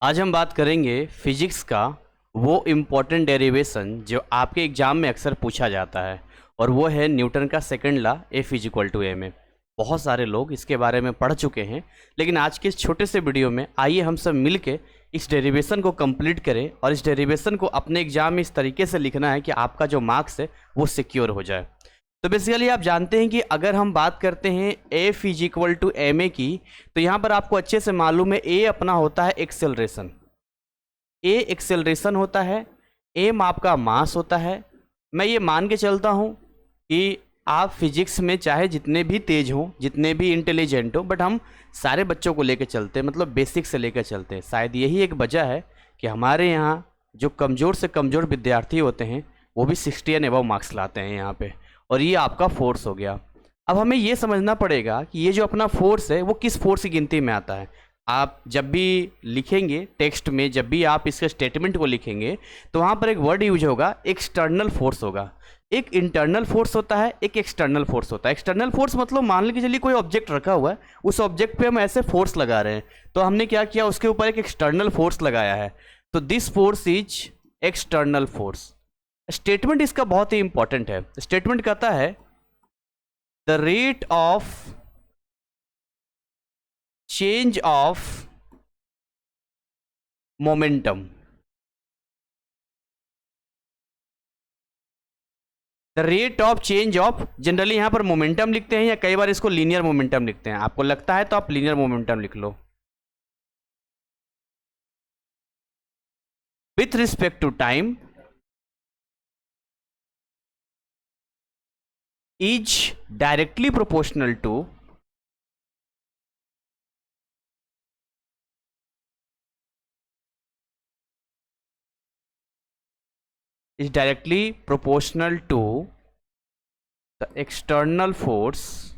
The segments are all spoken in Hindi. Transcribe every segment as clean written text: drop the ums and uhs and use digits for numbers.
आज हम बात करेंगे फिजिक्स का वो इम्पोर्टेंट डेरिवेशन जो आपके एग्जाम में अक्सर पूछा जाता है और वो है न्यूटन का second law F is equal to a में। बहुत सारे लोग इसके बारे में पढ़ चुके हैं, लेकिन आज के इस छोटे से वीडियो में आइए हम सब मिल के इस डेरिवेशन को कंप्लीट करें और इस डेरिवेशन को अपने एग्जाम में इस तरीके से लिखना है कि आपका जो मार्क्स है वो सिक्योर हो जाए। तो बेसिकली आप जानते हैं कि अगर हम बात करते हैं F is equal to M A की, तो यहाँ पर आपको अच्छे से मालूम है ए अपना होता है एक्सेलरेशन, ए एक्सेलरेशन होता है, एम आपका मास होता है। मैं ये मान के चलता हूँ कि आप फिजिक्स में चाहे जितने भी तेज हों, जितने भी इंटेलिजेंट हो, बट हम सारे बच्चों को लेकर चलते हैं, मतलब बेसिक से लेकर चलते हैं। शायद यही एक वजह है कि हमारे यहाँ जो कमज़ोर से कमज़ोर विद्यार्थी होते हैं वो भी 60 एंड अबव मार्क्स लाते हैं यहाँ पे, और ये आपका फोर्स हो गया। अब हमें ये समझना पड़ेगा कि ये जो अपना फोर्स है वो किस फोर्स की गिनती में आता है। आप जब भी लिखेंगे टेक्स्ट में, जब भी आप इसके स्टेटमेंट को लिखेंगे, तो वहाँ पर एक वर्ड यूज होगा, एक्सटर्नल फोर्स होगा। एक इंटरनल फोर्स होता है, एक एक्सटर्नल फोर्स होता है। एक्सटर्नल फोर्स मतलब मान लीजिए चलिए कोई ऑब्जेक्ट रखा हुआ है, उस ऑब्जेक्ट पे हम ऐसे फोर्स लगा रहे हैं, तो हमने क्या किया, उसके ऊपर एक एक्सटर्नल फोर्स लगाया है, तो this force is external force. Statement इसका बहुत ही इंपॉर्टेंट है। स्टेटमेंट कहता है the rate of change of momentum, the rate of change of, generally यहां पर मोमेंटम लिखते हैं या कई बार इसको लीनियर मोमेंटम लिखते हैं। आपको लगता है तो आप लीनियर मोमेंटम लिख लो। With respect to time is directly proportional to the external force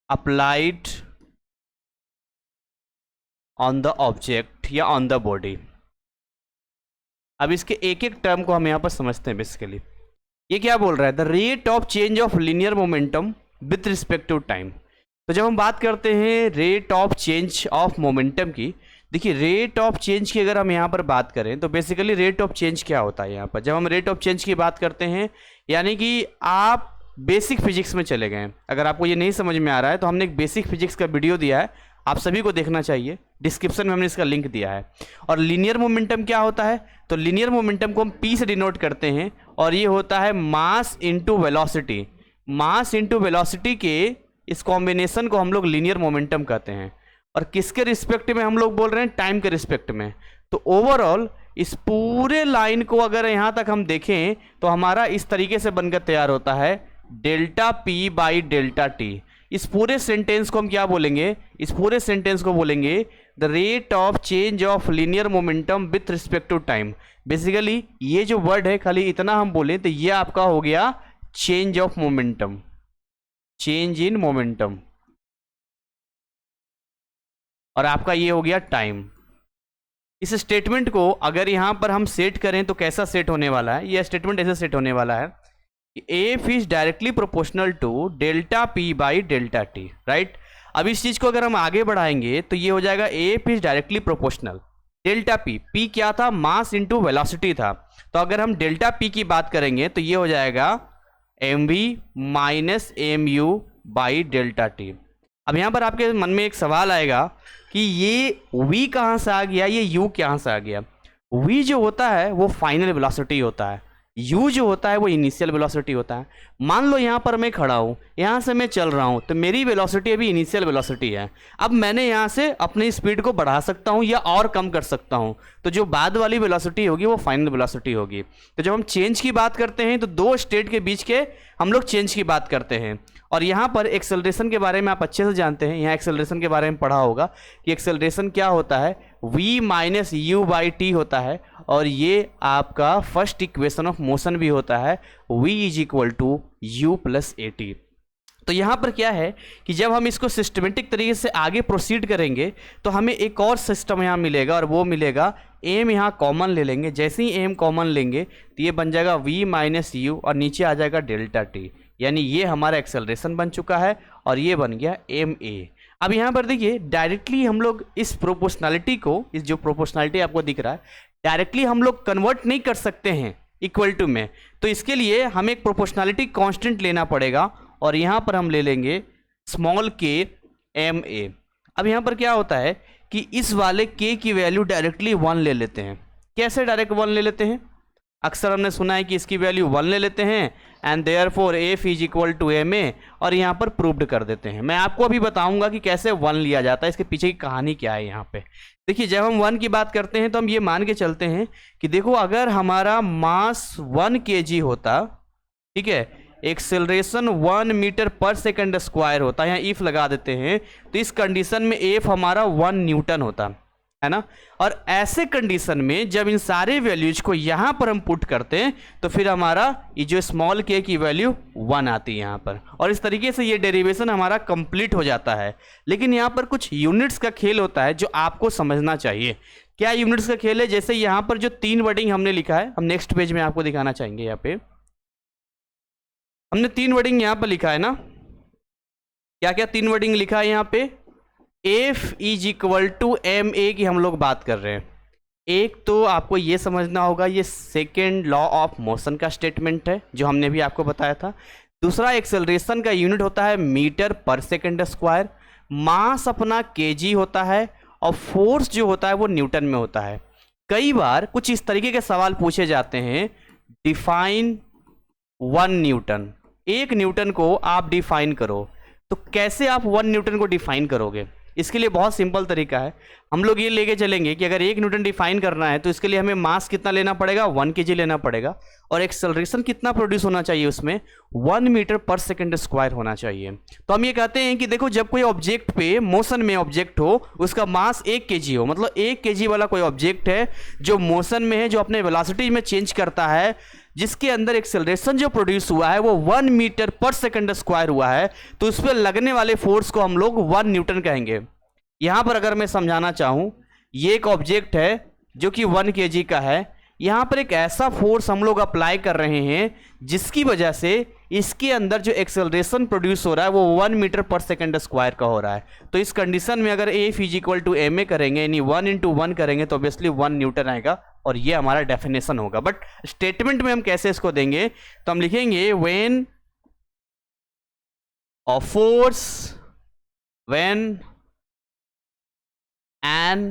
applied on the object या on the body। अब इसके एक एक टर्म को हम यहाँ पर समझते हैं। बेसिकली ये क्या बोल रहा है, the rate of change of linear momentum with respect to time. तो जब हम बात करते हैं rate of change of momentum की, देखिए रेट ऑफ चेंज की अगर हम यहाँ पर बात करें तो बेसिकली रेट ऑफ चेंज क्या होता है यहाँ पर। जब हम रेट ऑफ चेंज की बात करते हैं, यानी कि आप बेसिक फिजिक्स में चले गए। अगर आपको ये नहीं समझ में आ रहा है तो हमने एक बेसिक फिजिक्स का वीडियो दिया है, आप सभी को देखना चाहिए, डिस्क्रिप्शन में हमने इसका लिंक दिया है। और लीनियर मोमेंटम क्या होता है, तो लीनियर मोमेंटम को हम पी से डिनोट करते हैं, और ये होता है mass into velocity. Mass into velocity के इस कॉम्बिनेशन को हम लोग लीनियर मोमेंटम कहते हैं। और किसके रिस्पेक्ट में हम लोग बोल रहे हैं, टाइम के रिस्पेक्ट में। तो ओवरऑल इस पूरे लाइन को अगर यहाँ तक हम देखें तो हमारा इस तरीके से बनकर तैयार होता है, delta P by delta T. इस पूरे सेंटेंस को हम क्या बोलेंगे, इस पूरे सेंटेंस को बोलेंगे the rate of change of linear momentum with respect to time. Basically ये जो वर्ड है, खाली इतना हम बोले तो ये आपका हो गया change of momentum, change in momentum, और आपका ये हो गया टाइम। इस स्टेटमेंट को अगर यहां पर हम सेट करें तो कैसा सेट होने वाला है, यह स्टेटमेंट ऐसे सेट होने वाला है, F is directly proportional to delta P by delta T, right. अब इस चीज को अगर हम आगे बढ़ाएंगे तो ये हो जाएगा F is directly proportional delta P. P क्या था, मास इनटू वेलोसिटी था। तो अगर हम डेल्टा पी की बात करेंगे तो ये हो जाएगा M V minus M U by delta T. अब यहां पर आपके मन में एक सवाल आएगा कि ये v कहां से आ गया, ये u कहां से आ गया। v जो होता है वो फाइनल वेलोसिटी होता है, u जो होता है वो इनिशियल वेलोसिटी होता है। मान लो यहाँ पर मैं खड़ा हूँ, यहाँ से मैं चल रहा हूँ, तो मेरी वेलोसिटी अभी इनिशियल वेलोसिटी है। अब मैंने यहाँ से अपनी स्पीड को बढ़ा सकता हूँ या और कम कर सकता हूँ, तो जो बाद वाली वेलोसिटी होगी वो फाइनल वेलोसिटी होगी। तो जब हम चेंज की बात करते हैं तो दो स्टेट के बीच के हम लोग चेंज की बात करते हैं। और यहाँ पर एक्सेलरेशन के बारे में आप अच्छे से जानते हैं, यहाँ एक्सेलरेशन के बारे में पढ़ा होगा कि एक्सेलरेशन क्या होता है, v minus you by T होता है, और ये आपका फर्स्ट इक्वेशन ऑफ मोशन भी होता है, v is equal to U plus A T. तो यहाँ पर क्या है कि जब हम इसको सिस्टमेटिक तरीके से आगे प्रोसीड करेंगे तो हमें एक और सिस्टम यहाँ मिलेगा, और वो मिलेगा एम यहाँ कॉमन ले लेंगे। जैसे ही एम कॉमन लेंगे तो ये बन जाएगा v माइनस यू, और नीचे आ जाएगा डेल्टा टी, यानी ये हमारा एक्सेलरेशन बन चुका है और ये बन गया एम ए। अब यहाँ पर देखिए डायरेक्टली हम लोग इस प्रोपोर्शनैलिटी को, इस जो प्रोपोर्शनैलिटी आपको दिख रहा है, डायरेक्टली हम लोग कन्वर्ट नहीं कर सकते हैं इक्वल टू में। तो इसके लिए हमें एक प्रोपोर्शनैलिटी कांस्टेंट लेना पड़ेगा और यहाँ पर हम ले लेंगे स्मॉल के एम ए। अब यहाँ पर क्या होता है कि इस वाले के की वैल्यू डायरेक्टली 1 ले लेते हैं। कैसे डायरेक्ट 1 ले लेते हैं? अक्सर हमने सुना है कि इसकी वैल्यू 1 ले लेते हैं and therefore F is equal to M A, और यहाँ पर प्रूव्ड कर देते हैं। मैं आपको अभी बताऊंगा कि कैसे 1 लिया जाता है, इसके पीछे की कहानी क्या है। यहाँ पे देखिए जब हम 1 की बात करते हैं तो हम ये मान के चलते हैं कि देखो अगर हमारा मास 1 kg होता, ठीक है, acceleration 1 metre per second square होता, यहाँ इफ लगा देते हैं, तो इस कंडीशन में एफ हमारा 1 न्यूटन होता है ना। और ऐसे कंडीशन में जब इन सारे वैल्यूज को यहां पर हम पुट करते हैं तो फिर हमारा ये जो स्मॉल के की वैल्यू 1 आती है यहां पर, और इस तरीके से ये डेरिवेशन हमारा कंप्लीट हो जाता है। लेकिन यहां पर कुछ यूनिट्स का खेल होता है जो आपको समझना चाहिए। क्या यूनिट्स का खेल है? जैसे यहां पर जो 3 वर्डिंग हमने लिखा है, हम नेक्स्ट पेज में आपको दिखाना चाहेंगे। यहाँ पे हमने 3 वर्डिंग यहां पर लिखा है ना, क्या क्या 3 वर्डिंग लिखा है यहाँ पे? F is equal to M A की हम लोग बात कर रहे हैं। एक तो आपको ये समझना होगा ये सेकेंड लॉ ऑफ मोशन का स्टेटमेंट है जो हमने भी आपको बताया था। दूसरा एक्सेलरेशन का यूनिट होता है मीटर पर सेकेंड स्क्वायर, मास अपना केजी होता है, और फोर्स जो होता है वो न्यूटन में होता है। कई बार कुछ इस तरीके के सवाल पूछे जाते हैं, डिफाइन 1 न्यूटन, 1 न्यूटन को आप डिफाइन करो। तो कैसे आप 1 न्यूटन को डिफाइन करोगे? इसके लिए बहुत सिंपल तरीका है। हम लोग ये लेके चलेंगे कि अगर 1 न्यूटन डिफाइन करना है तो इसके लिए हमें मास कितना लेना पड़ेगा? 1 kg लेना पड़ेगा, और एक्सेलरेशन कितना प्रोड्यूस होना चाहिए उसमें? 1 मीटर पर सेकंड स्क्वायर होना चाहिए। तो हम ये कहते हैं कि देखो जब कोई ऑब्जेक्ट पे मोशन में ऑब्जेक्ट हो, उसका मास 1 kg हो, मतलब 1 kg वाला कोई ऑब्जेक्ट है जो मोशन में है, जो अपने वेलोसिटी में चेंज करता है, जिसके अंदर एक्सेलरेशन जो प्रोड्यूस हुआ है वो 1 मीटर पर सेकंड स्क्वायर हुआ है, तो उस पर लगने वाले फोर्स को हम लोग 1 न्यूटन कहेंगे। यहां पर अगर मैं समझाना चाहूं, ये एक ऑब्जेक्ट है जो कि 1 kg का है, यहां पर एक ऐसा फोर्स हम लोग अप्लाई कर रहे हैं जिसकी वजह से इसके अंदर जो एक्सेलरेशन प्रोड्यूस हो रहा है वो 1 मीटर पर सेकंड स्क्वायर का हो रहा है। तो इस कंडीशन में अगर F is equal to M A करेंगे, यानी 1 × 1 करेंगे, तो ऑब्वियसली 1 न्यूटन आएगा, और ये हमारा डेफिनेशन होगा। बट स्टेटमेंट में हम कैसे इसको देंगे? तो हम लिखेंगे when a force, when an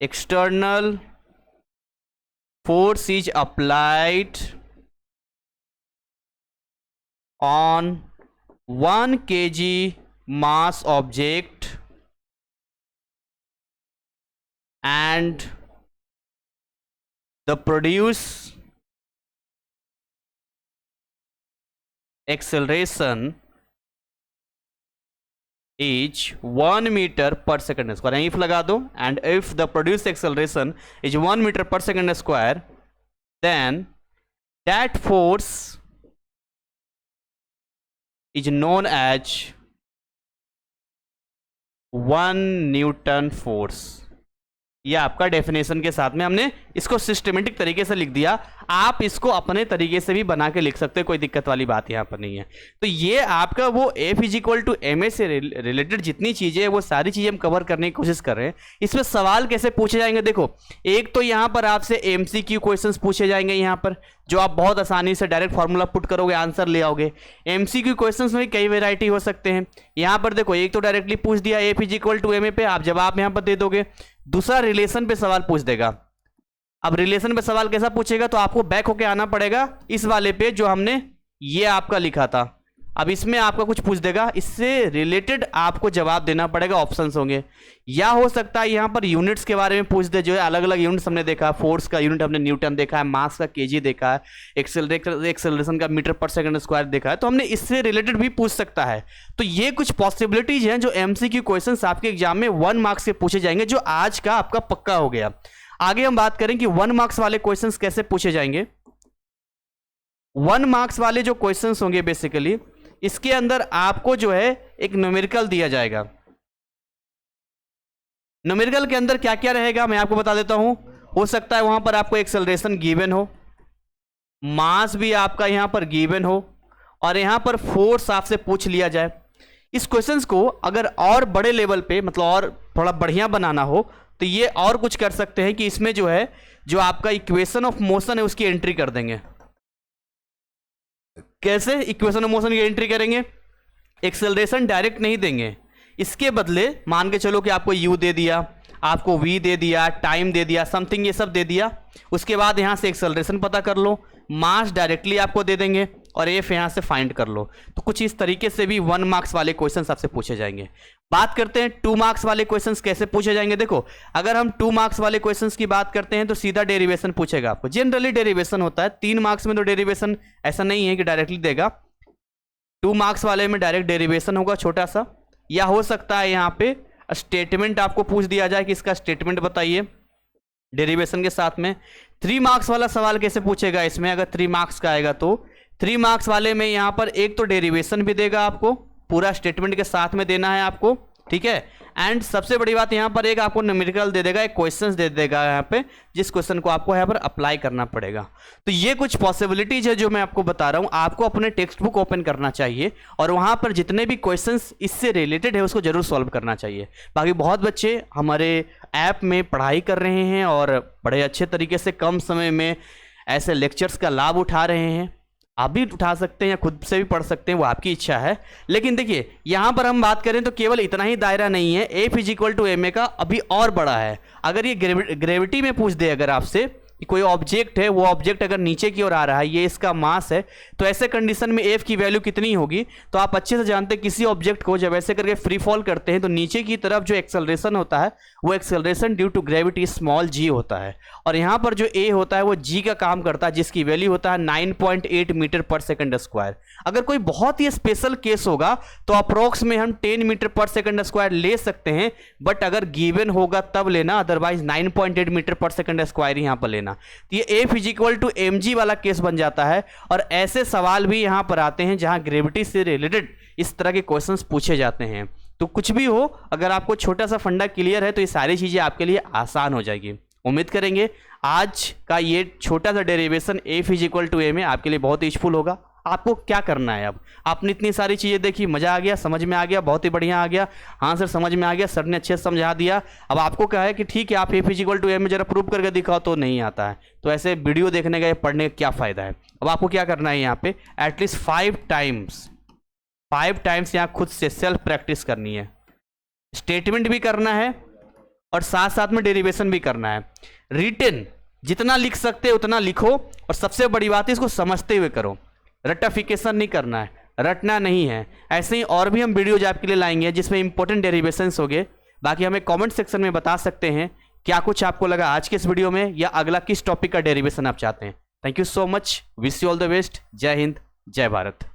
external force is applied on 1 kg mass object and the produced acceleration is 1 metre per second square. If लगा दो, and if the produced acceleration is 1 metre per second square, then that force is known as 1 newton force. ये आपका डेफिनेशन के साथ में हमने इसको सिस्टमेटिक तरीके से लिख दिया। आप इसको अपने तरीके से भी बना के लिख सकते हो, कोई दिक्कत वाली बात यहाँ पर नहीं है। तो ये आपका वो F is equal to M A से रिलेटेड जितनी चीज़ें हैं वो सारी चीज़ें हम कवर करने की कोशिश कर रहे हैं। इसमें सवाल कैसे पूछे जाएंगे? देखो, एक तो यहाँ पर आपसे MCQ क्वेश्चंस पूछे जाएंगे यहाँ पर, जो आप बहुत आसानी से डायरेक्ट फार्मूला पुट करोगे, आंसर ले आओगे। MCQ क्वेश्चंस में कई वेराइटी हो सकते हैं। यहाँ पर देखो, एक तो डायरेक्टली पूछ दिया F is equal to M A पे, आप जवाब यहाँ पर दे दोगे। दूसरा रिलेशन पे सवाल पूछ देगा। अब रिलेशन पे सवाल कैसा पूछेगा? तो आपको बैक होके आना पड़ेगा इस वाले पे जो हमने ये आपका लिखा था। अब इसमें आपका कुछ पूछ देगा, इससे रिलेटेड आपको जवाब देना पड़ेगा, ऑप्शंस होंगे। या हो सकता है यहाँ पर यूनिट्स के बारे में पूछ दे, जो है अलग अलग यूनिट्स हमने देखा, फोर्स का यूनिट हमने न्यूटन देखा है, मास का केजी देखा है, एक्सेलरेशन का मीटर पर सेकंड स्क्वायर देखा है, तो हमने इससे रिलेटेड भी पूछ सकता है। तो ये कुछ पॉसिबिलिटीज हैं जो MCQ क्वेश्चंस आपके एग्जाम में 1 मार्क्स से पूछे जाएंगे, जो आज का आपका पक्का हो गया। आगे हम बात करें कि 1 मार्क्स वाले क्वेश्चंस कैसे पूछे जाएंगे। 1 मार्क्स वाले जो क्वेश्चंस होंगे बेसिकली, इसके अंदर आपको जो है एक न्यूमेरिकल दिया जाएगा। न्यूमेरिकल के अंदर क्या क्या रहेगा मैं आपको बता देता हूं। हो सकता है वहां पर आपको एक्सेलरेशन गिवन हो, मास भी आपका यहां पर गिवन हो, और यहां पर फोर्स आपसे पूछ लिया जाए। इस क्वेश्चंस को अगर और बड़े लेवल पे मतलब और थोड़ा बढ़िया बनाना हो तो ये और कुछ कर सकते हैं कि इसमें जो है जो आपका इक्वेशन ऑफ मोशन है उसकी एंट्री कर देंगे। कैसे इक्वेशन ऑफ मोशन की एंट्री करेंगे? एक्सेलरेशन डायरेक्ट नहीं देंगे, इसके बदले मान के चलो कि आपको u दे दिया, आपको v दे दिया, टाइम दे दिया, समथिंग ये सब दे दिया। उसके बाद यहां से एक्सेलरेशन पता कर लो, मास डायरेक्टली आपको दे देंगे और एफ यहां से फाइंड कर लो। तो कुछ इस तरीके से भी 1 मार्क्स वाले क्वेश्चंस आपसे पूछे जाएंगे। बात करते हैं 2 मार्क्स वाले क्वेश्चंस कैसे पूछे जाएंगे। देखो अगर हम 2 मार्क्स वाले क्वेश्चंस की बात करते हैं तो सीधा डेरिवेशन पूछेगा आपको। जनरली डेरिवेशन होता है 3 मार्क्स में, तो डेरिवेशन ऐसा नहीं है कि डायरेक्टली देगा। 2 मार्क्स वाले में डायरेक्ट डेरिवेशन होगा छोटा सा, या हो सकता है यहाँ पे स्टेटमेंट आपको पूछ दिया जाए कि इसका स्टेटमेंट बताइए डेरिवेशन के साथ में। 3 मार्क्स वाला सवाल कैसे पूछेगा इसमें? अगर 3 मार्क्स का आएगा तो 3 मार्क्स वाले में यहाँ पर एक तो डेरिवेशन भी देगा आपको, पूरा स्टेटमेंट के साथ में देना है आपको, ठीक है। एंड सबसे बड़ी बात यहाँ पर एक आपको न्यूमेरिकल दे देगा, एक क्वेश्चंस दे देगा यहाँ पे, जिस क्वेश्चन को आपको यहाँ पर अप्लाई करना पड़ेगा। तो ये कुछ पॉसिबिलिटीज है जो मैं आपको बता रहा हूँ। आपको अपने टेक्स्ट बुक ओपन करना चाहिए और वहाँ पर जितने भी क्वेश्चंस इससे रिलेटेड है उसको जरूर सॉल्व करना चाहिए। बाकी बहुत बच्चे हमारे ऐप में पढ़ाई कर रहे हैं और बड़े अच्छे तरीके से कम समय में ऐसे लेक्चर्स का लाभ उठा रहे हैं। आप भी उठा सकते हैं या खुद से भी पढ़ सकते हैं, वो आपकी इच्छा है। लेकिन देखिए यहाँ पर हम बात करें तो केवल इतना ही दायरा नहीं है, F is equal to M A का अभी और बड़ा है। अगर ये ग्रेविटी में पूछ दे अगर आपसे कि कोई ऑब्जेक्ट है, वो ऑब्जेक्ट अगर नीचे की ओर आ रहा है, ये इसका मास है, तो ऐसे कंडीशन में एफ की वैल्यू कितनी होगी? तो आप अच्छे से जानते हैं किसी ऑब्जेक्ट को जब ऐसे करके फ्री फॉल करते हैं तो नीचे की तरफ जो एक्सेलरेशन होता है वो acceleration due to gravity small g होता है, और यहाँ पर जो ए होता है वो जी का काम करता है, जिसकी वैल्यू होता है 9.8 मीटर पर सेकंड स्क्वायर। अगर कोई बहुत ही स्पेशल केस होगा तो अप्रोक्स में हम 10 मीटर पर सेकंड स्क्वायर ले सकते हैं, बट अगर गिवन होगा तब लेना, otherwise 9.8 metre per second square यहाँ पर लेना। तो ये F is equal to M G वाला केस बन जाता है। और ऐसे सवाल भी यहाँ पर आते हैं जहाँ ग्रेविटी से रिलेटेड इस तरह के क्वेश्चंस पूछे जाते हैं। तो कुछ भी हो, अगर आपको छोटा सा फंडा क्लियर है तो ये सारी चीज़ें आपके लिए आसान हो जाएगी। उम्मीद करेंगे आज का ये छोटा सा derivation F is equal to M A आपके लिए बहुत यूजफुल होगा। आपको क्या करना है, अब आपने इतनी सारी चीज़ें देखी, मज़ा आ गया, समझ में आ गया, बहुत ही बढ़िया आ गया। हाँ सर समझ में आ गया, सर ने अच्छे से समझा दिया। अब आपको क्या है कि ठीक है आप F is equal to M में जरा प्रूव करके दिखाओ, तो नहीं आता है तो ऐसे वीडियो देखने का या पढ़ने का क्या फ़ायदा है। अब आपको क्या करना है, यहाँ पे एटलीस्ट 5 टाइम्स यहाँ खुद से सेल्फ प्रैक्टिस करनी है, स्टेटमेंट भी करना है और साथ साथ में डेरिवेशन भी करना है। रिटन जितना लिख सकते हो उतना लिखो, और सबसे बड़ी बात है इसको समझते हुए करो, रटिफिकेशन नहीं करना है, रटना नहीं है। ऐसे ही और भी हम वीडियोज आपके लिए लाएंगे जिसमें इंपॉर्टेंट डेरिवेशंस होंगे। बाकी हमें कमेंट सेक्शन में बता सकते हैं क्या कुछ आपको लगा आज के इस वीडियो में, या अगला किस टॉपिक का डेरिवेशन आप चाहते हैं। Thank you so much, wish you all the best. जय हिंद, जय भारत।